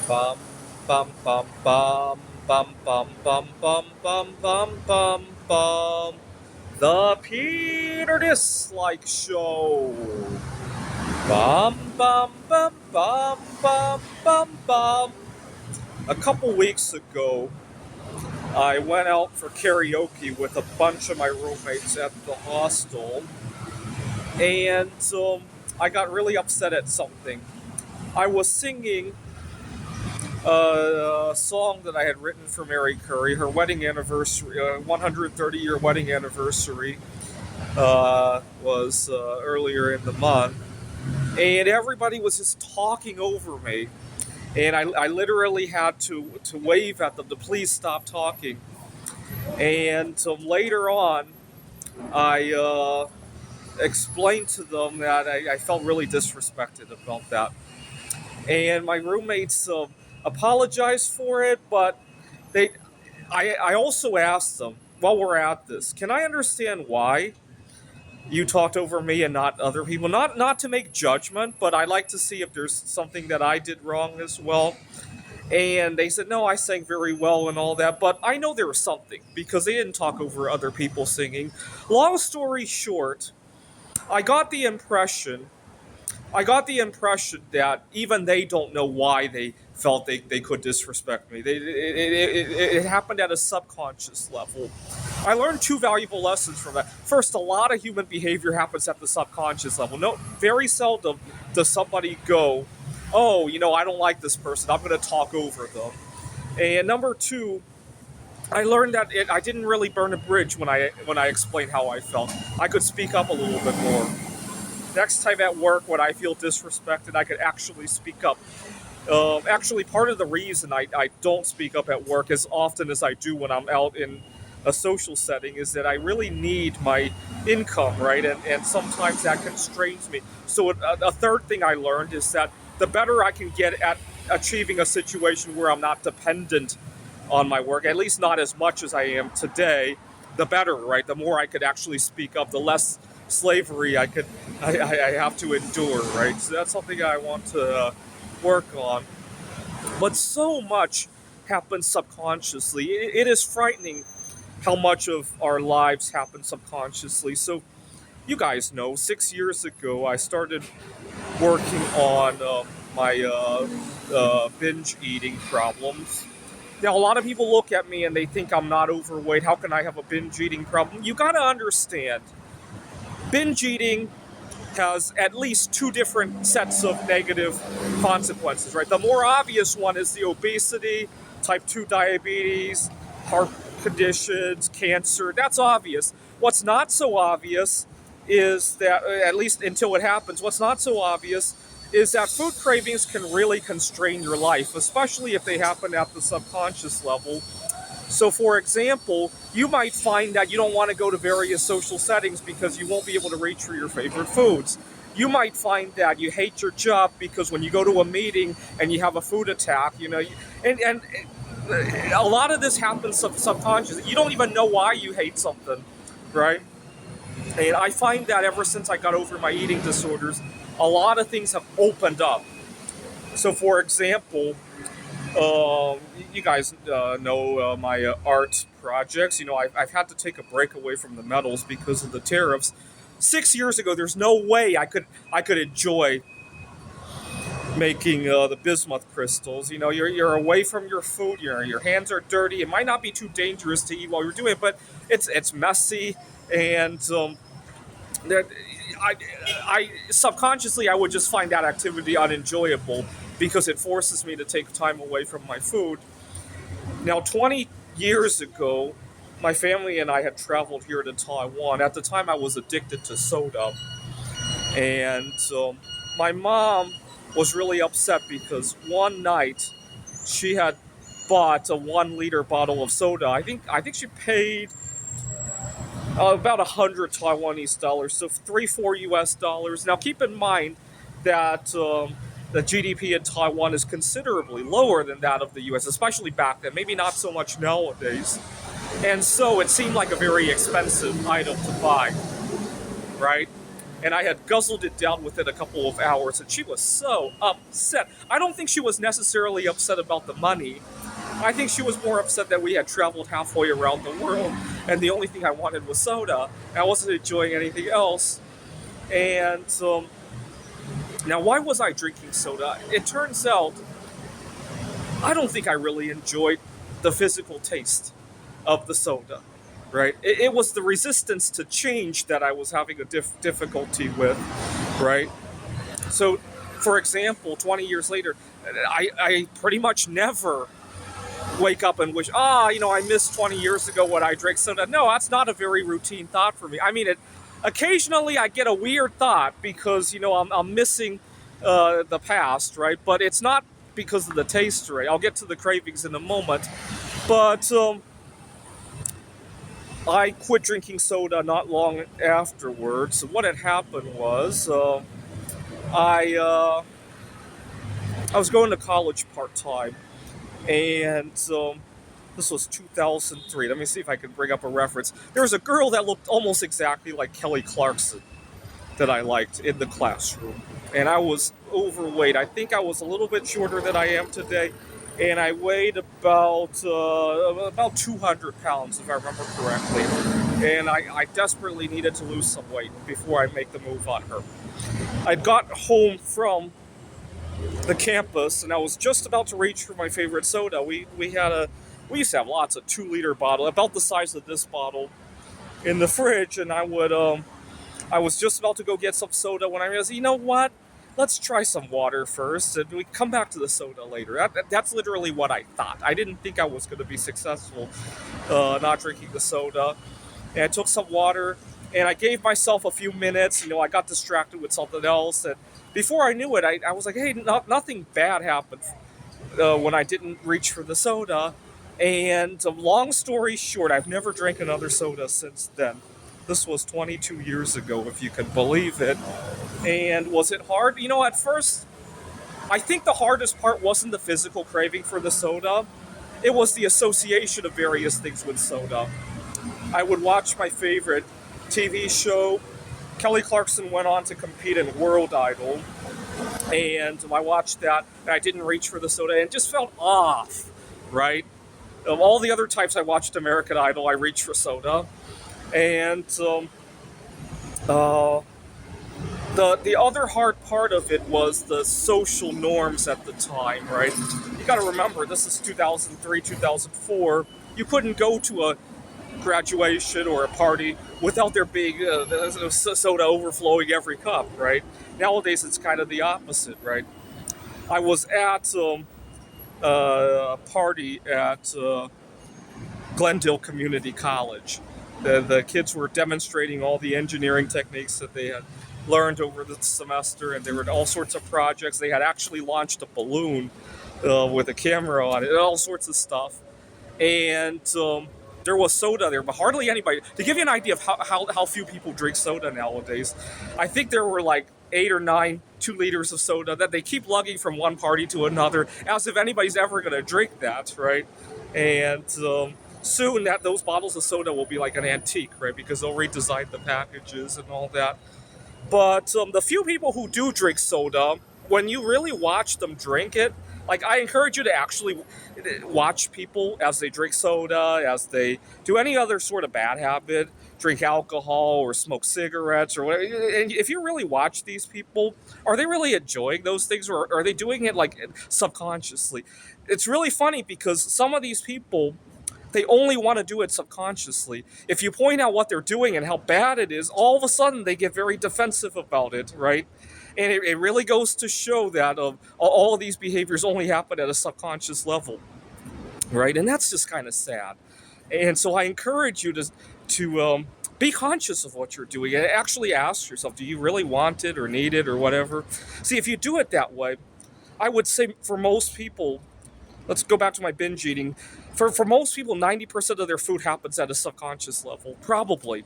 Bum bum bum bum bum bum bum bum bum bum bum bum. The Peter Dislike Show. Bum bum bum bum bum bum bum. A couple weeks ago, I went out for karaoke with a bunch of my roommates at the hostel, and I got really upset at something. I was singing a song that I had written for Mary Curry, her wedding anniversary, 130-year wedding anniversary, was earlier in the month, and everybody was just talking over me, and I literally had to wave at them to please stop talking. And later on, I explained to them that I felt really disrespected about that, and my roommates apologized for it, but they I also asked them while we're at this, can I understand why you talked over me and not other people? Not to make judgment, but I like to see if there's something that I did wrong as well. And they said, no, I sang very well and all that, but I know there was something because they didn't talk over other people singing. Long story short, I got the impression I got the impression that even they don't know why they felt they could disrespect me. It happened at a subconscious level. I learned two valuable lessons from that. First, a lot of human behavior happens at the subconscious level. No, very seldom does somebody go, "Oh, I don't like this person. I'm going to talk over them." And number two, I learned that I didn't really burn a bridge when I explained how I felt. I could speak up a little bit more. Next time at work when I feel disrespected, I could actually speak up. Actually, part of the reason I don't speak up at work as often as I do when I'm out in a social setting is that I really need my income, right? And sometimes that constrains me. So a third thing I learned is that the better I can get at achieving a situation where I'm not dependent on my work, at least not as much as I am today, the better, right? The more I could actually speak up, the less slavery I have to endure, right? So that's something I want to work on. But so much happens subconsciously. It is frightening how much of our lives happen subconsciously. So you guys know, 6 years ago, I started working on my binge eating problems. Now, a lot of people look at me and they think I'm not overweight. How can I have a binge eating problem? You got to understand, binge eating has at least two different sets of negative consequences, right? The more obvious one is the obesity, type 2 diabetes, heart conditions, cancer. That's obvious. What's not so obvious is that, at least until it happens, what's not so obvious is that food cravings can really constrain your life, especially if they happen at the subconscious level. So, for example, you might find that you don't want to go to various social settings because you won't be able to reach for your favorite foods. You might find that you hate your job because when you go to a meeting and you have a food attack, and a lot of this happens subconsciously. You don't even know why you hate something, right? And I find that ever since I got over my eating disorders, a lot of things have opened up. So, for example, you guys know my art projects. I've had to take a break away from the metals because of the tariffs. 6 years ago, there's no way I could enjoy making the bismuth crystals. You're away from your food. Your hands are dirty. It might not be too dangerous to eat while you're doing it, but it's messy, and that I subconsciously I would just find that activity unenjoyable because it forces me to take time away from my food. Now, 20 years ago, my family and I had traveled here to Taiwan. At the time, I was addicted to soda, and my mom was really upset because one night she had bought a 1 liter bottle of soda. I think she paid about 100 Taiwanese dollars, so 3-4 US dollars. Now, keep in mind that the GDP in Taiwan is considerably lower than that of the US, especially back then. Maybe not so much nowadays. And so it seemed like a very expensive item to buy, right? and I had guzzled it down within a couple of hours, and she was so upset. I don't think she was necessarily upset about the money. I think she was more upset that we had traveled halfway around the world, and the only thing I wanted was soda. I wasn't enjoying anything else. And now, why was I drinking soda? It turns out I don't think I really enjoyed the physical taste of the soda, right? It was the resistance to change that I was having a difficulty with, right? So, for example, 20 years later, I pretty much never wake up and wish, I missed 20 years ago when I drank soda. No, that's not a very routine thought for me. I mean, occasionally I get a weird thought because, I'm missing the past, right? But it's not because of the taste, right? I'll get to the cravings in a moment. But I quit drinking soda not long afterwards. What had happened was I was going to college part-time, and this was 2003. Let me see if I can bring up a reference. There was a girl that looked almost exactly like Kelly Clarkson that I liked in the classroom. And I was overweight. I think I was a little bit shorter than I am today. And I weighed about 200 pounds, if I remember correctly. And I desperately needed to lose some weight before I make the move on her. I'd got home from the campus, and I was just about to reach for my favorite soda. We used to have lots of 2-liter bottle, about the size of this bottle, in the fridge, and I was just about to go get some soda when I realized, you know what? Let's try some water first, and we come back to the soda later. That's literally what I thought. I didn't think I was going to be successful not drinking the soda. And I took some water, and I gave myself a few minutes. I got distracted with something else, and before I knew it, I was like, hey, nothing bad happened when I didn't reach for the soda. And long story short, I've never drank another soda since then. This was 22 years ago, if you can believe it. And was it hard? At first, I think the hardest part wasn't the physical craving for the soda. It was the association of various things with soda. I would watch my favorite TV show. Kelly Clarkson went on to compete in World Idol. And I watched that, and I didn't reach for the soda, and it just felt off, right? Of all the other times I watched American Idol, I reached for soda. And the other hard part of it was the social norms at the time, right? You got to remember, this is 2003, 2004. You couldn't go to a graduation or a party without there being soda overflowing every cup, right? Nowadays, it's kind of the opposite, right? I was at a party at Glendale Community College. The kids were demonstrating all the engineering techniques that they had learned over the semester, and there were all sorts of projects. They had actually launched a balloon with a camera on it, and all sorts of stuff. And there was soda there, but hardly anybody. To give you an idea of how few people drink soda nowadays, I think there were like 8 or 9 2 liters of soda that they keep lugging from one party to another, as if anybody's ever going to drink that, right? And soon those bottles of soda will be like an antique, right? Because they'll redesign the packages and all that. But the few people who do drink soda, when you really watch them drink it, like, I encourage you to actually watch people as they drink soda, as they do any other sort of bad habit, drink alcohol or smoke cigarettes or whatever. And if you really watch these people, are they really enjoying those things, or are they doing it like subconsciously? It's really funny because some of these people, they only want to do it subconsciously. If you point out what they're doing and how bad it is, all of a sudden they get very defensive about it, right? And it really goes to show that all of these behaviors only happen at a subconscious level, right? And that's just kind of sad. And so I encourage you to be conscious of what you're doing and actually ask yourself, do you really want it or need it or whatever? See, if you do it that way, I would say for most people, let's go back to my binge eating. For most people, 90% of their food happens at a subconscious level, probably.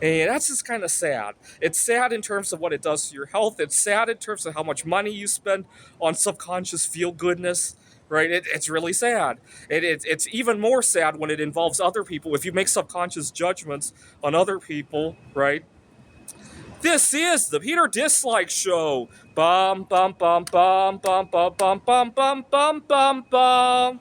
And that's just kind of sad. It's sad in terms of what it does to your health. It's sad in terms of how much money you spend on subconscious feel-goodness, right? It's really sad. It's even more sad when it involves other people. If you make subconscious judgments on other people, right? This is the Peter Dislike Show. Bum bum bum bum bum bum bum bum bum bum bum bum.